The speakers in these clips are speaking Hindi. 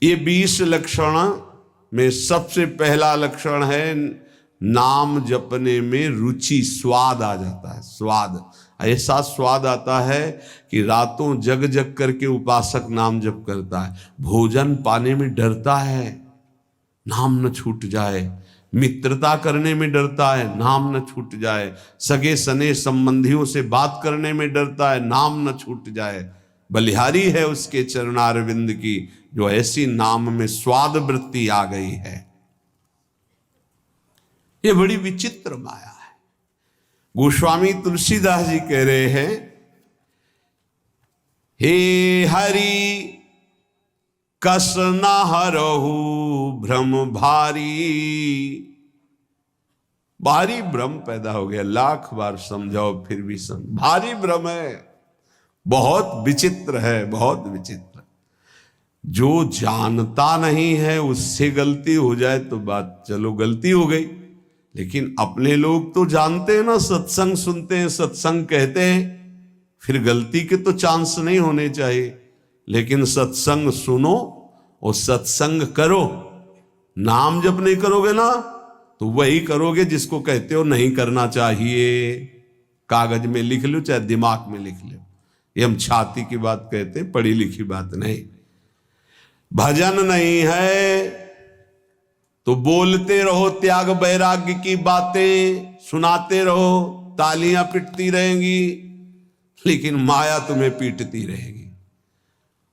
ये 20 लक्षण में सबसे पहला लक्षण है नाम जपने में रुचि, स्वाद आ जाता है। स्वाद, ऐसा स्वाद आता है कि रातों जग जग करके उपासक नाम जप करता है। भोजन पाने में डरता है, नाम न छूट जाए। मित्रता करने में डरता है, नाम न छूट जाए। सगे सने संबंधियों से बात करने में डरता है, नाम न छूट जाए। बलिहारी है उसके चरणारविंद की, जो ऐसी नाम में स्वाद वृत्ति आ गई है। ये बड़ी विचित्र माया है। गोस्वामी तुलसीदास जी कह रहे हैं, हे हरि कस न हरहु भ्रम भारी। भारी भ्रम पैदा हो गया, लाख बार समझाओ फिर भी भारी भ्रम है, बहुत विचित्र है, बहुत विचित्र। जो जानता नहीं है उससे गलती हो जाए तो बात चलो गलती हो गई, लेकिन अपने लोग तो जानते हैं ना, सत्संग सुनते हैं, सत्संग कहते हैं, फिर गलती के तो चांस नहीं होने चाहिए। लेकिन सत्संग सुनो और सत्संग करो। नाम जब नहीं करोगे ना तो वही करोगे जिसको कहते हो नहीं करना चाहिए। कागज में लिख लो चाहे दिमाग में लिख लो, ये हम छाती की बात कहते हैं, पढ़ी लिखी बात नहीं। भजन नहीं है तो बोलते रहो त्याग वैराग्य की बातें, सुनाते रहो, तालियां पिटती रहेंगी, लेकिन माया तुम्हें पीटती रहेगी।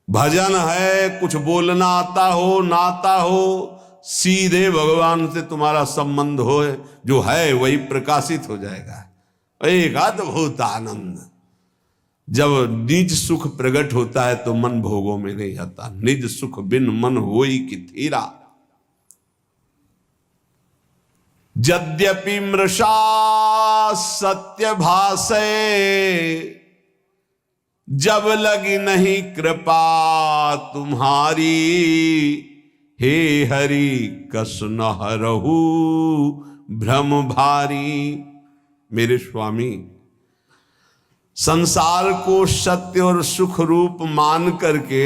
भजन है कुछ बोलना आता हो ना आता हो, सीधे भगवान से तुम्हारा संबंध हो, जो है वही प्रकाशित हो जाएगा। एक अद्भुत आनंद। जब निज सुख प्रकट होता है तो मन भोगों में नहीं आता। निज सुख बिन मन होई कि थीरा। यद्यपि मृषा सत्य भाषे, जब लगी नहीं कृपा तुम्हारी। हे हरि कस न हरहु भ्रम भारी। मेरे स्वामी, संसार को सत्य और सुख रूप मान करके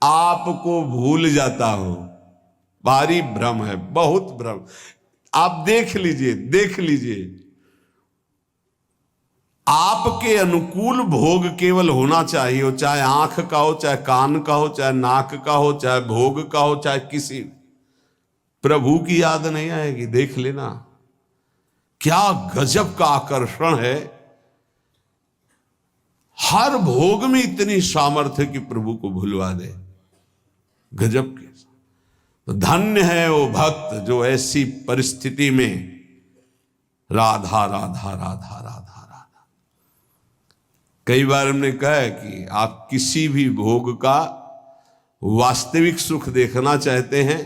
आपको भूल जाता हो, भारी भ्रम है, बहुत भ्रम। आप देख लीजिए, देख लीजिए, आपके अनुकूल भोग केवल होना चाहिए, हो चाहे आंख का हो, चाहे कान का हो, चाहे नाक का हो, चाहे भोग का हो, चाहे किसी। प्रभु की याद नहीं आएगी। देख लेना क्या गजब का आकर्षण है। हर भोग में इतनी सामर्थ्य कि प्रभु को भुलवा दे। गजब के। तो धन्य है वो भक्त जो ऐसी परिस्थिति में राधा राधा राधा राधा राधा। कई बार हमने कहा है कि आप किसी भी भोग का वास्तविक सुख देखना चाहते हैं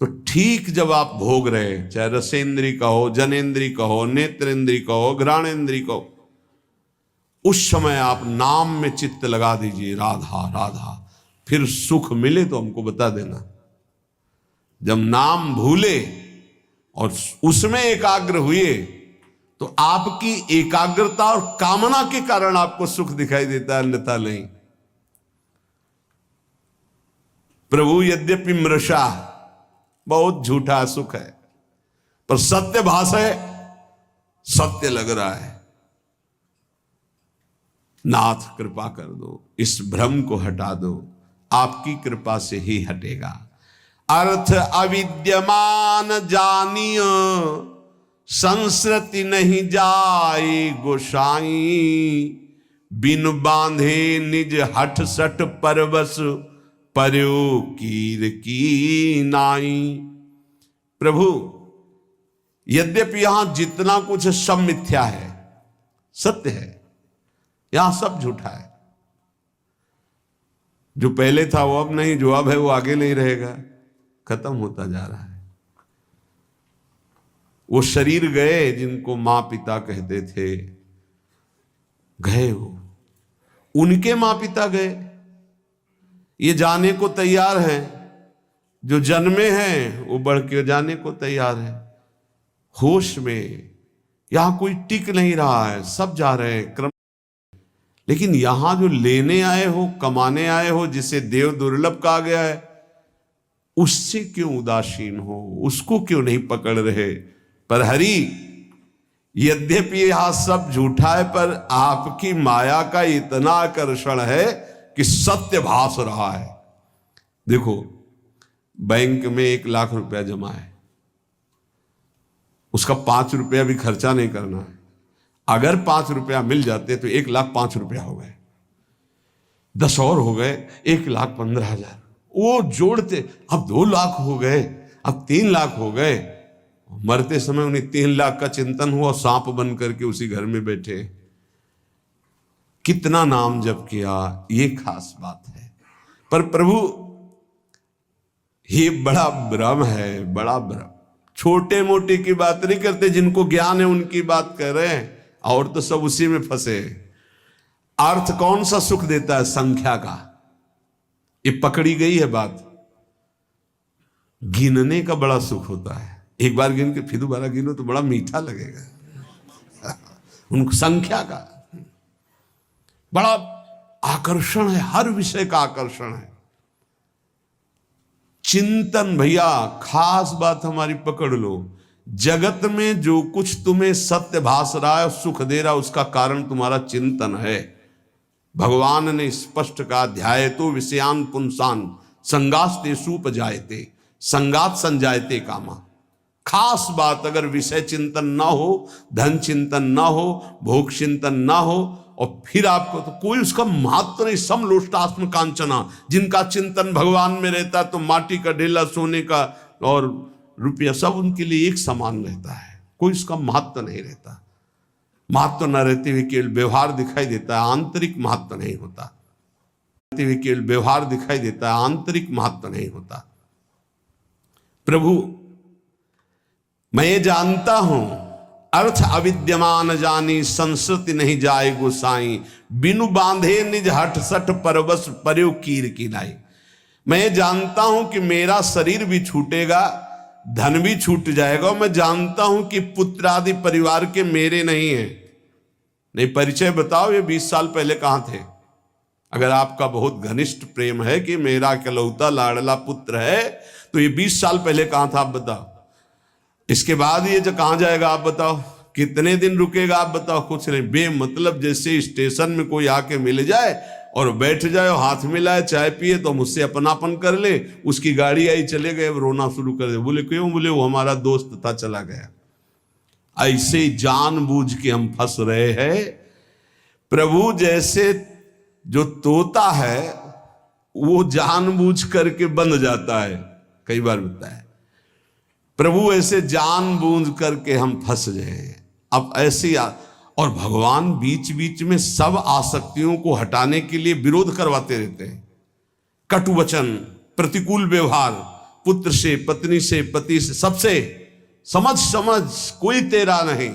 तो ठीक जब आप भोग रहे, चाहे रसेंद्री का हो, जनेन्द्री का हो, नेत्रेंद्री का हो, घ्राणेन्द्री का हो, उस समय आप नाम में चित्त लगा दीजिए, राधा राधा। फिर सुख मिले तो हमको बता देना। जब नाम भूले और उसमें एकाग्र हुए तो आपकी एकाग्रता और कामना के कारण आपको सुख दिखाई देता है, अन्यथा नहीं। प्रभु यद्यपि मृषा, बहुत झूठा सुख है, पर सत्य भास है, सत्य लग रहा है। नाथ कृपा कर दो, इस भ्रम को हटा दो, आपकी कृपा से ही हटेगा। अर्थ अविद्यमान जानियो, संस्कृति नहीं जाए गोसाई। बिन बांधे निज हठ सठ परवश, पर्यो कीर की नाई। प्रभु, यद्यपि यहां जितना कुछ सब मिथ्या है, सत्य है, यहां सब झूठा है। जो पहले था वो अब नहीं, जो अब है वो आगे नहीं रहेगा, खत्म होता जा रहा है। वो शरीर गए जिनको मां पिता कहते थे, गए वो, उनके मां पिता गए। ये जाने को तैयार हैं, जो जन्मे हैं वो बढ़ के जाने को तैयार है। होश में यहां कोई टिक नहीं रहा है, सब जा रहे हैं क्रम। लेकिन यहां जो लेने आए हो, कमाने आए हो, जिसे देव दुर्लभ कहा गया है, उससे क्यों उदासीन हो, उसको क्यों नहीं पकड़ रहे? पर हरि, यद्यपि यह सब झूठा है, पर आपकी माया का इतना आकर्षण है कि सत्य भास रहा है। देखो, बैंक में 1 लाख रुपया जमा है, उसका 5 रुपया भी खर्चा नहीं करना है। अगर 5 रुपया मिल जाते तो 1,05,000 हो गए, 10 और हो गए 1,15,000। वो जोड़ते अब 2 लाख हो गए, अब 3 लाख हो गए। मरते समय उन्हें 3 लाख का चिंतन हुआ, सांप बन करके उसी घर में बैठे। कितना नाम जप किया, ये खास बात है। पर प्रभु, ये बड़ा भ्रम है, बड़ा भ्रम। छोटे मोटे की बात नहीं करते, जिनको ज्ञान है उनकी बात कर रहे हैं, और तो सब उसी में फंसे। अर्थ कौन सा सुख देता है? संख्या का। ये पकड़ी गई है बात। गिनने का बड़ा सुख होता है, एक बार गिन के फिर दोबारा गिनो तो बड़ा मीठा लगेगा। उनको संख्या का बड़ा आकर्षण है, हर विषय का आकर्षण है। चिंतन, भैया खास बात हमारी पकड़ लो। जगत में जो कुछ तुम्हें सत्य भास रहा है, सुख दे रहा है, उसका कारण तुम्हारा चिंतन है। भगवान ने स्पष्ट कहा, ध्याये तो विषयान पुंसान संगास्ते सुपजायते संगात संजायते कामा। खास बात, अगर विषय चिंतन ना हो, धन चिंतन ना हो, भोग चिंतन ना हो, और फिर आपको तो कोई उसका महत्व नहीं। समलोष्टास्म कांचना, जिनका चिंतन भगवान में रहता है तो माटी का ढेला, सोने का और रुपया सब उनके लिए एक समान रहता है, कोई उसका महत्व नहीं रहता। महत्व न रहते हुए केवल व्यवहार दिखाई देता है, आंतरिक महत्व नहीं होता। केवल व्यवहार दिखाई देता है, आंतरिक महत्व नहीं होता। प्रभु, मैं ये जानता हूं, अर्थ अविद्यमान जानी, संस्कृति नहीं जाए गोसाई, बिनु बांधे निज हट सठ परवश पर्यो कीर की लाई। मैं ये जानता हूं कि मेरा शरीर भी छूटेगा, धन भी छूट जाएगा। मैं जानता हूं कि पुत्र आदि परिवार के मेरे नहीं है। नहीं, परिचय बताओ, ये 20 साल पहले कहां थे? अगर आपका बहुत घनिष्ठ प्रेम है कि मेरा इकलौता लाडला पुत्र है, तो ये 20 साल पहले कहां था, आप बताओ। इसके बाद ये जो कहां जाएगा, आप बताओ। कितने दिन रुकेगा, आप बताओ। कुछ नहीं, बेमतलब। जैसे स्टेशन में कोई आके मिल जाए और बैठ जाए और हाथ मिलाए, चाय पिए, तो मुझसे अपनापन कर ले। उसकी गाड़ी आई, चले गए, रोना शुरू कर दे। बोले क्यों? बोले वो हमारा दोस्त था, चला गया। ऐसे जानबूझ के हम फंस रहे हैं। प्रभु, जैसे जो तोता है वो जानबूझ करके बंद जाता है, कई बार होता है। प्रभु, ऐसे जानबूझ करके हम फंस गए। अब ऐसे और भगवान बीच बीच में सब आसक्तियों को हटाने के लिए विरोध करवाते रहते हैं। कटु वचन, प्रतिकूल व्यवहार, पुत्र से, पत्नी से, पति से, सबसे समझ समझ, कोई तेरा नहीं।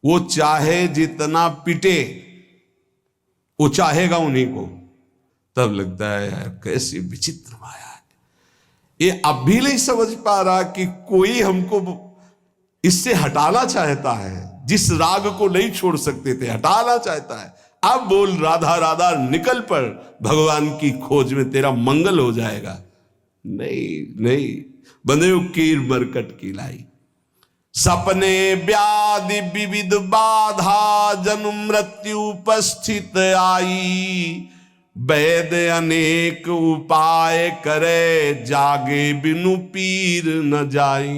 वो चाहे जितना पिटे, वो चाहेगा उन्हीं को। तब लगता है यार, कैसी विचित्र माया है। ये अब भी नहीं समझ पा रहा कि कोई हमको इससे हटाना चाहता है। जिस राग को नहीं छोड़ सकते थे, हटाना चाहता है। अब बोल राधा राधा, निकल पड़ भगवान की खोज में, तेरा मंगल हो जाएगा। नहीं नहीं, बंदे कीर मरकट की लाई। सपने व्याधि विविध बाधा, जन्म मृत्यु उपस्थित आई। वैद्य अनेक उपाय करे, जागे बिनु पीर न जाई।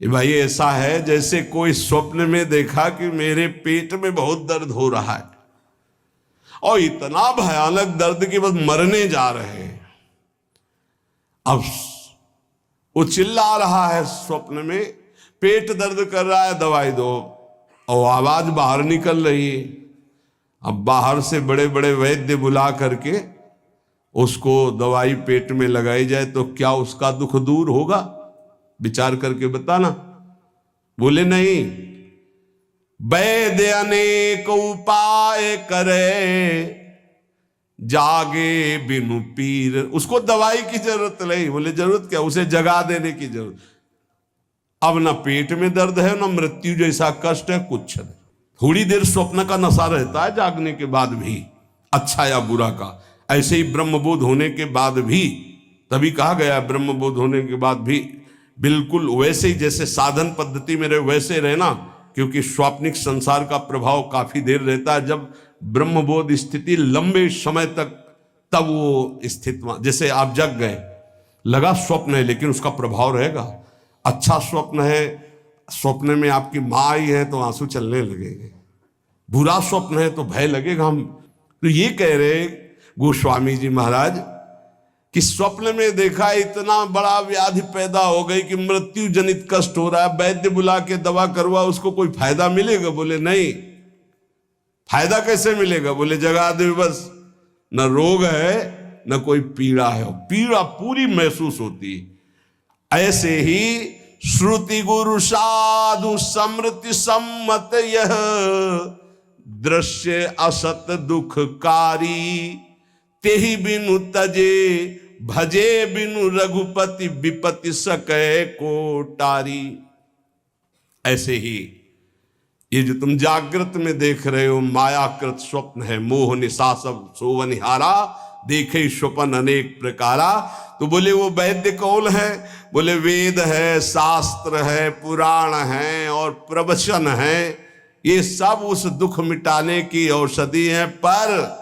ये भाई ऐसा है जैसे कोई स्वप्न में देखा कि मेरे पेट में बहुत दर्द हो रहा है, और इतना भयानक दर्द कि बस मरने जा रहे हैं। अब वो चिल्ला रहा है स्वप्न में, पेट दर्द कर रहा है, दवाई दो, और आवाज बाहर निकल रही है। अब बाहर से बड़े बड़े वैद्य बुला करके उसको दवाई पेट में लगाई जाए तो क्या उसका दुख दूर होगा? विचार करके बताना। बोले नहीं, वैद्य अनेक उपाय करे, जागे बिनु पीर। उसको दवाई की जरूरत नहीं। बोले जरूरत क्या, उसे जगा देने की जरूरत। अब ना पेट में दर्द है, ना मृत्यु जैसा कष्ट है, कुछ नहीं। थोड़ी देर स्वप्न का नशा रहता है जागने के बाद भी, अच्छा या बुरा का। ऐसे ही ब्रह्मबोध होने के बाद भी, तभी कहा गया ब्रह्मबोध होने के बाद भी बिल्कुल वैसे ही जैसे साधन पद्धति में रहे वैसे रहना, क्योंकि स्वाप्निक संसार का प्रभाव काफी देर रहता है। जब ब्रह्मबोध स्थिति लंबे समय तक, तब वो स्थिति, जैसे आप जग गए, लगा स्वप्न है लेकिन उसका प्रभाव रहेगा। अच्छा स्वप्न है, स्वप्न में आपकी माँ आई है तो आंसू चलने लगेंगे, बुरा स्वप्न है तो भय लगेगा। हम तो ये कह रहे गोस्वामी जी महाराज कि स्वप्न में देखा इतना बड़ा व्याधि पैदा हो गई कि मृत्यु जनित कष्ट हो रहा है, वैद्य बुला के दवा करवा, उसको कोई फायदा मिलेगा? बोले नहीं। फायदा कैसे मिलेगा? बोले जगा दे बस, न रोग है न कोई पीड़ा है, पीड़ा पूरी महसूस होती है। ऐसे ही श्रुति गुरु साधु समृति सम्मत यह दृश्य असत दुखकारी, तेहि बिनु तजे भजे बिनु रघुपति विपति सकै कोटारी। ऐसे ही ये जो तुम जागृत में देख रहे हो मायाकृत स्वप्न है, मोह निशा सब सोवनिहारा, देखे स्वप्न अनेक प्रकारा। तो बोले वो वैद्य कौन है? बोले वेद है, शास्त्र है, पुराण है और प्रवचन है, ये सब उस दुख मिटाने की औषधि है। पर